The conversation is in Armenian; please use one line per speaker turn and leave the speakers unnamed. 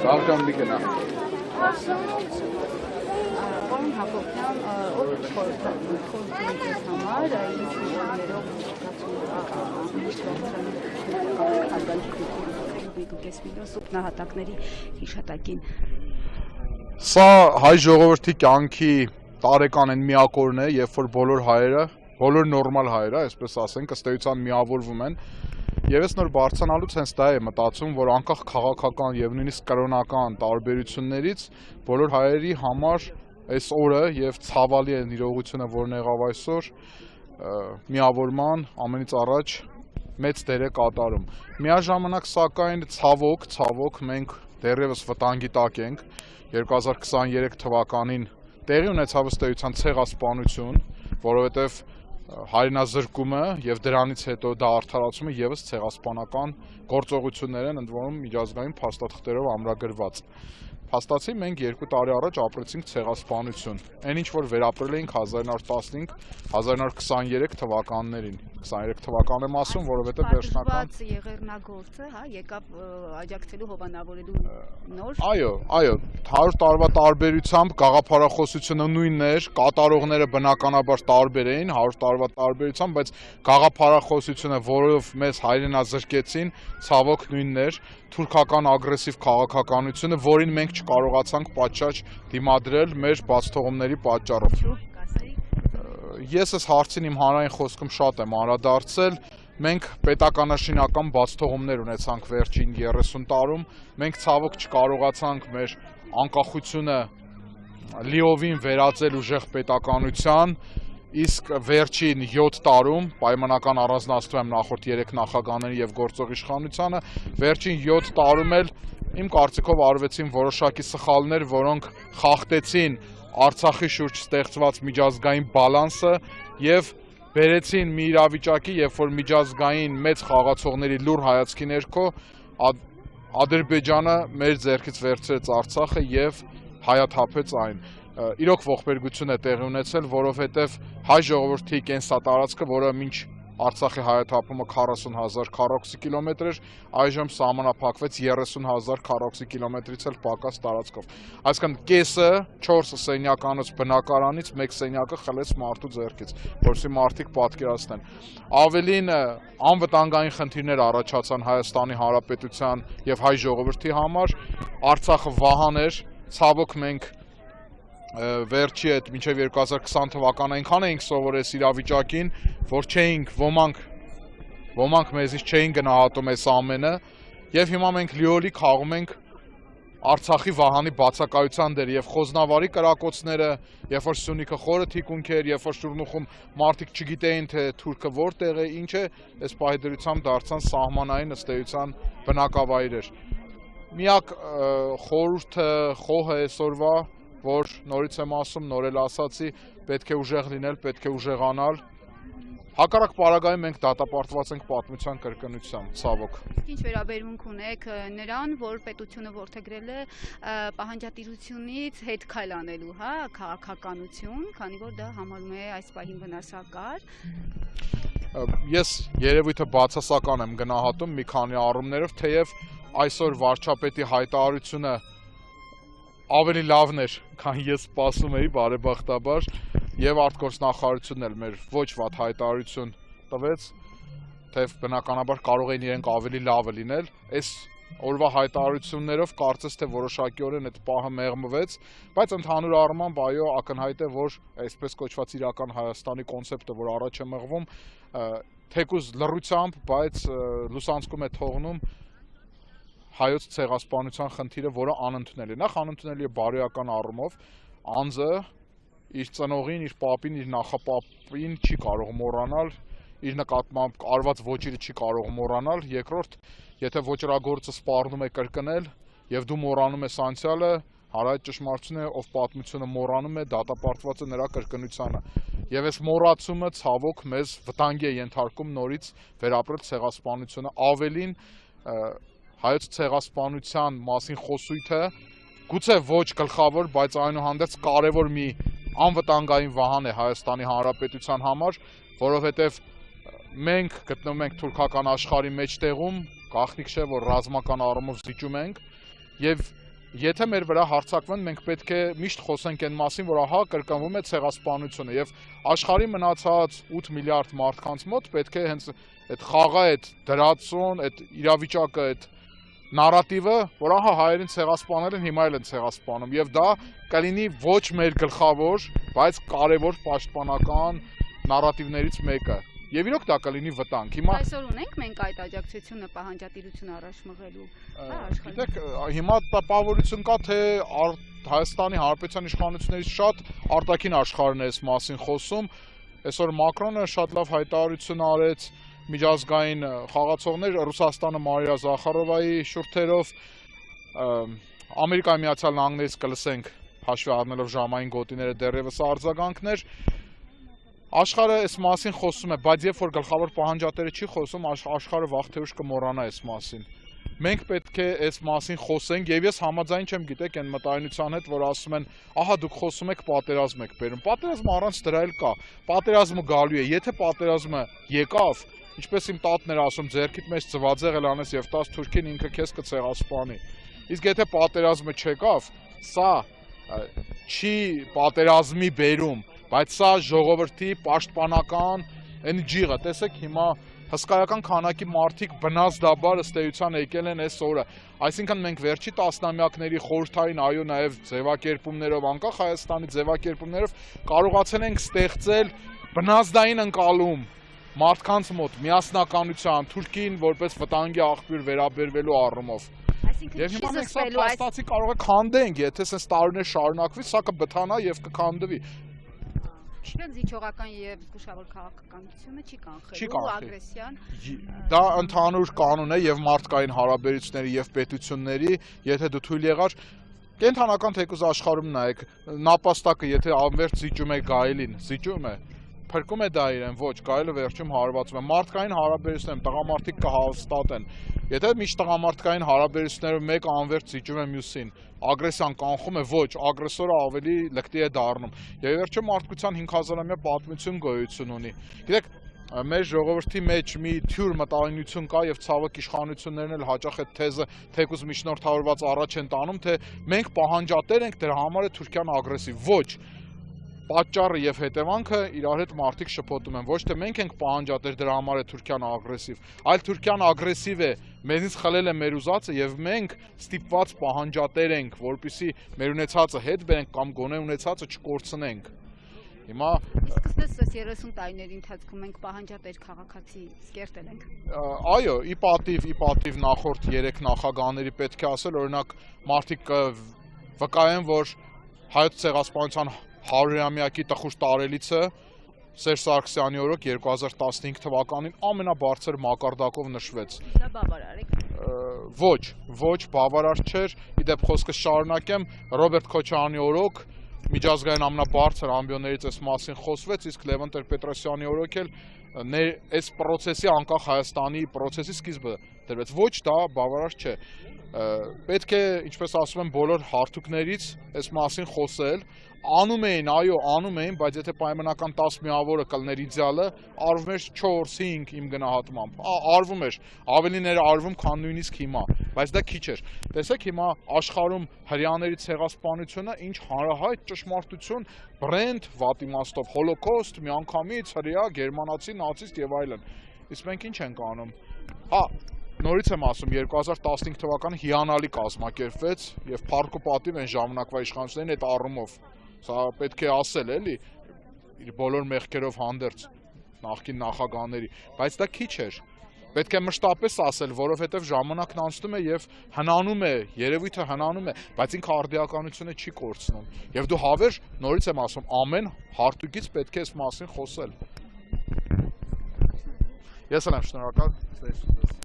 Սաղկան մի գնա։
Պարոն Հակոբյան, ով խորհուրդ ես համար, ինչ ներով նահատակների հիշատակին։
Սա հայ ժողովրդի կյանքի տարեկան են միակորն է, երբ որ բոլոր հայերը, բոլոր նորմալ հայերը, այսպես ասենք, ըստ էության միավորվում են։ Եվ ես նոր բարձրանալուց հենց դա է մտածում, որ անկախ քաղաքական եւ նույնիսկ կրոնական տարբերություններից բոլոր հայերի համար այս օրը եւ ցավալի է իրողությունը, որն եղավ այսօր, միավորման ամենից առաջ մեծ դեր է կատարում։ Միաժամանակ սակայն ցավոք մենք դեռևս վտանգի տակ ենք 2023 թվականին տեղի ունեցավ ըստ էության ցեղասպանություն, որովհետեւ հայրենազրկումը եւ դրանից հետո դա արդարացումը եւս ցեղասպանական գործողություններ են, ընդ որում միջազգային փաստաթղթերով ամրագրված։ Փաստացի մենք 2 տարի առաջ ապրեցինք ցեղասպանություն, այն ինչ որ վերապրել էինք 1915-1923 թվականներին, 23 թվական եմ ասում, որովհետեւ վերջնական
եղեռնագործը, հա, եկավ աջակցելու հովանավորելու նոր։
Այո, 100 տարվա տարբերությամբ գաղափարախոսությունը նույնն էր, կատարողները բնականաբար տարբեր էին 100 տարվա տարբերությամբ, բայց գաղափարախոսությունը, որով մեզ հայրենազրկեցին, ցավոք նույնն էր, թուրքական ագրեսիվ քաղաքականությունը, որին մենք չկարողացանք պատշաճ դիմադրել մեր բացթողումների պատճառով։ Ես այս հարցին իմ հանրային խոսքում շատ եմ անդրադարձել։ Մենք պետականաշինական բացթողումներ ունեցանք վերջին 30 տարում, մենք ցավոք չկարողացանք մեր անկախությունը լիովին վերածել ուժեղ պետականության, իսկ վերջին 7 տարում պայմանական առանձնացնում եմ նախորդ 3 նախագահների եւ գործող իշխանությանը, վերջին 7 տարում էլ իմ կարծիքով արվեցին որոշակի սխալներ, որոնք խախտեցին Արցախի շուրջ ստեղծված միջազգային բալանսը եւ բերեցին մի իրավիճակի, երբ որ միջազգային մեծ խաղացողների լուր հայացքի ներքո Ադրբեջանը մեր ձեռքից վերցրեց Արցախը եւ հայաթափեց այն։ Իրոք ողբերգություն է տեղի ունեցել, որովհետեւ հայ ժողովրդի կենսատարածքը, որը մինչ Արցախի հայաթափումը 40,000 քառակուսի կիլոմետր էր, այժմ սահմանափակվեց 30,000 քառակուսի կիլոմետրից էլ պակաս տարածքով։ Այսինքն կեսը 4 սենյականոց բնակարանից 1 սենյակը խլեց մարդու ձեռքից, որովհետեւ մարդիկ պատկերացնեն։ Ավելին անվտանգային խնդիրներ առաջացան Հայաստանի Հանրապետության եւ հայ ժողովրդի համար, Արցախը վահան էր, ցավոք մենք վերջի հետ մինչև 2020 թվական այնքան էինք սովորել իրավիճակին, որ չէինք ոմանք մեզից չէին գնահատում այս ամենը, եւ հիմա մենք լիոլի խաղում ենք Արցախի վահանի բացակայության դեր եւ Խոզնավարի կրակոցները, երբ որ Սյունիքը խորը թիկունք էր, երբ որ Շուրնուխում մարդիկ չգիտեին թե թուրքը որտեղ է, ինչ է, այս պահեդրությամբ դարձան սահմանային ըստ էության բնակավայրեր։ Միակ խորհուրդը, խոհը այսօրվա, որ նորից եմ ասում, նոր էլ ասացի, պետք է ուժեղ լինել, պետք է ուժեղանալ։ Հակառակ պարագայում մենք դատապարտված ենք պատմության կրկնությամբ, ցավոք։
Ինչ վերաբերմունք ունեք նրան, որ պետությունը որդեգրել է պահանջատիրությունից հետ քայլ անելու, հա, քաղաքականություն, քանի որ դա համարում է այս պահին վնասակար։
Ես երևույթը բացասական եմ գնահատում մի քանի առումներով, թեև այսօր վարչապետի հայտարարությունը ավելի լավն էր, քան ես սպասում էի, բարեբախտաբար, եւ արտգործնախարարությունն էլ մեր ոչ վատ հայտարարություն տվեց, թեև բնականաբար կարող էին իրենք ավելի լավը լինել, այս օրվա հայտարարություններով կարծես թե որոշակիորեն այդ պահը մեղմվեց, բայց ընդհանուր առմամբ այո, ակնհայտ է, որ այսպես կոչված իրական Հայաստանի կոնցեպտը, որ առաջ է մղվում, թեկուզ լռությամբ, բայց լուսանցքում է թողնում հայոց ցեղասպանության խնդիրը, որը անընդունելի է։ Նախ անընդունելի է բարոյական առումով, անձը իր ծնողին, իր պապին, իր նախապապին չի կարող մոռանալ, իր նկատմամբ արված ոճիրը չի կարող մոռանալ, երկրորդ, եթե ոճրագործը սպառնում է կրկնել եւ դու մոռանում ես անցյալը, հարայտ ճշմարտություն է, ով պատմությունը մոռանում է, դատապարտված է նրա կրկնությանը։ Եվ այս մոռացումը ցավոք մեզ վտանգի է ենթարկում նորից վերապրել ցեղասպանությունը, ավելին հայոց ցեղասպանության մասին խոսույթը գուցե ոչ գլխավոր, բայց այնուհանդերձ կարևոր մի անվտանգային վահան է Հայաստանի Հանրապետության համար, որովհետև մենք գտնվում ենք թուրքական աշխարհի մեջտեղում, գաղտնիք չէ, որ ռազմական առումով զիջում ենք, եւ եթե մեր վրա հարձակվեն, մենք պետք է միշտ խոսենք այն մասին, որ ահա կրկնվում է ցեղասպանությունը եւ աշխարհի մնացած 8 միլիարդ մարդկանց մոտ պետք է հենց այդ խաղը, այդ դրածուն, այդ իրավիճակը, այդ նարատիվը, որ ահա հայերին ցեղասպանել են, հիմա էլ են ցեղասպանում եւ դա կլինի ոչ մեր գլխավոր, բայց կարեւոր պաշտպանական նարատիվներից մեկը։ Եվ իրոք դա կլինի վտանգ։ Հիմա
այսօր ունենք մենք այդ աջակցությունը պահանջատիրություն առաջ մղելու աշխարհում։
Գիտեք, հիմա տպավորություն կա, թե Հայաստանի Հանրապետության իշխանություններից շատ արտաքին աշխարհն է այս մասին խոսում։ Այսօր Մակրոնը շատ լավ հայտարարություն արեց միջազգային խաղացողներ Ռուսաստանը Մարիա Զախարովայի շուրթերով, Ամերիկայի Միացյալ Նահանգներից կլսենք հաշվի առնելով ժամային գոտիները դեռևս արձագանքներ։ Աշխարհը այս մասին խոսում է, բայց երբ որ գլխավոր պահանջատերը չի խոսում, աշխարհը վաղ թե ուշ կմոռանա այս մասին։ Մենք պետք է այս մասին խոսենք, եւ ես համաձայն չեմ, գիտեք, այն մտայնության հետ, որ ասում են, ահա դուք խոսում եք, պատերազմ եք բերում։ Պատերազմը առանց դրա էլ կա։ Պատերազմը գալու է, եթե պատերազմը եկավ, ինչպես իմ տատն էր ասում, ձեռքիդ մեջ ծվածեղել անես եւ 10 թուրքին ինքը քեզ կցեղասպանի։ Իսկ եթե պատերազմը չեկավ, սա չի պատերազմի բերում, բայց սա ժողովրդի պաշտպանական այն ջիղը, տեսեք հիմա հսկայական քանակի մարդիկ բնազդաբար ըստ էության եկել են այս օրը, այսինքն մենք վերջի տասնամյակների խորհրդային, այո, նաև ձևակերպումներով, անկախ Հայաստանի ձևակերպումներով կարողացել ենք ստեղծել բնազդային ընկալում մարդկանց մոտ միասնականության, Թուրքին որպես վտանգի աղբյուր վերաբերվելու առումով։ Եվ հիմա մենք սա փաստացի կարող է քանդենք, եթե սենց տարիներ շարունակվի, սա կբթանա եւ կքանդվի։
Զիջողական եւ զգուշավոր քաղաքականությունը չի կանխելու ագրեսիան։
Դա ընդհանուր կանոն է եւ մարդկային հարաբերությունների եւ պետությունների, եթե դու թույլ եղար կենթանական թեկուզ աշխարհում նայեք, նապաստակը եթե անվերջ զիջում է գայլին, զիջում է, փրկում է դա իրեն, ոչ, գայլը վերջում հարվածում է։ Մարդկային հարաբերություններում տղամարդիկ կհաստատեն։ Եթե միշտ տղամարդկային հարաբերություններում մեկը անվերջ զիջում է մյուսին, ագրեսիան կանխում է, ոչ, ագրեսորը ավելի լկտի է դառնում։ Եվ վերջում մարդկության 5000-ամյա պատմություն գոյություն ունի։ Գիտեք, մեր ժողովրդի մեջ մի թյուր մտայնություն կա եւ ցավոք իշխանություններն էլ հաճախ այդ թեզը թեկուզ միջնորդավորված առաջ են տանում, թե մենք պահանջատեր ենք, դրա համար է Թուրքիան ագրեսիվ։ Ոչ, պատճառը եւ հետևանքը իրար հետ մարդիկ շփոթում են, ոչ թե մենք ենք պահանջատեր, դրա համար է Թուրքիան ագրեսիվ, այլ Թուրքիան ագրեսիվ է, մեզնից խլել է մեր ուզածը եւ մենք ստիպված պահանջատեր ենք, որպեսզի մեր ունեցածը հետ բերենք կամ գոնե ունեցածը չկորցնենք։ Հիմա
իսկ այս 30 տարիների ընթացքում մենք պահանջատեր քաղաքացի սկերտել ենք։
Այո, ի պատիվ նախորդ 3 նախագահների պետք է ասել, օրինակ մարդիկ վկայեն, որ հայոց ցեղասպանության 100-ամյակի տխուր տարելիցը Սերժ Սարգսյանի օրոք 2015 թվականին ամենաբարձր մակարդակով նշվեց։
Դա բավարար է։
Ոչ, բավարար չէր։ Իդեպ խոսքը շարունակեմ, Ռոբերտ Քոչարյանի օրոք միջազգային ամենաբարձր ամբիոններից այս մասին խոսվեց, իսկ Լևոն Տեր-Պետրոսյանի օրոք էլ այս process-ի անկախ Հայաստանի process-ի սկիզբը դրվեց։ Ոչ, դա բավարար չէ։ Պետք է, ինչպես ասում են, բոլոր հարթուկներից այս մասին խոսել, անում էին, այո, անում էին, բայց եթե պայմանական 10 միավորը կլներ իդեալը, արվում էր 4-5 իմ գնահատմամբ, արվում էր, ավելին էր արվում, քան նույնիսկ հիմա, բայց դա քիչ էր։ Տեսեք հիմա աշխարհում հրեաների ցեղասպանությունը ինչ հանրահայտ ճշմարտություն, բրենդ, վատ իմաստով, հոլոկոստ, միանգամից հրեա, գերմանացի, նացիստ եւ այլն։ Իսկ մենք ինչ ենք անում։ Նորից եմ ասում, 2015 թվականը հիանալի կազմակերպվեց եւ փառք ու պատիվ են ժամանակվա իշխանություններին այդ առումով։ Սա պետք է ասել, էլի, իր բոլոր մեղքերով հանդերձ նախկին նախագահների, բայց դա քիչ էր։ Պետք է մշտապես ասել, որովհետև ժամանակն անցնում է եւ հնանում է, երևույթը հնանում է, բայց ինքը արդիականությունը չի կորցնում։ Եվ դու հավերժ, նորից եմ ասում, ամեն հարթուկից պետք է այս մասին խոսել։ Ես էլ եմ շնորհակալ։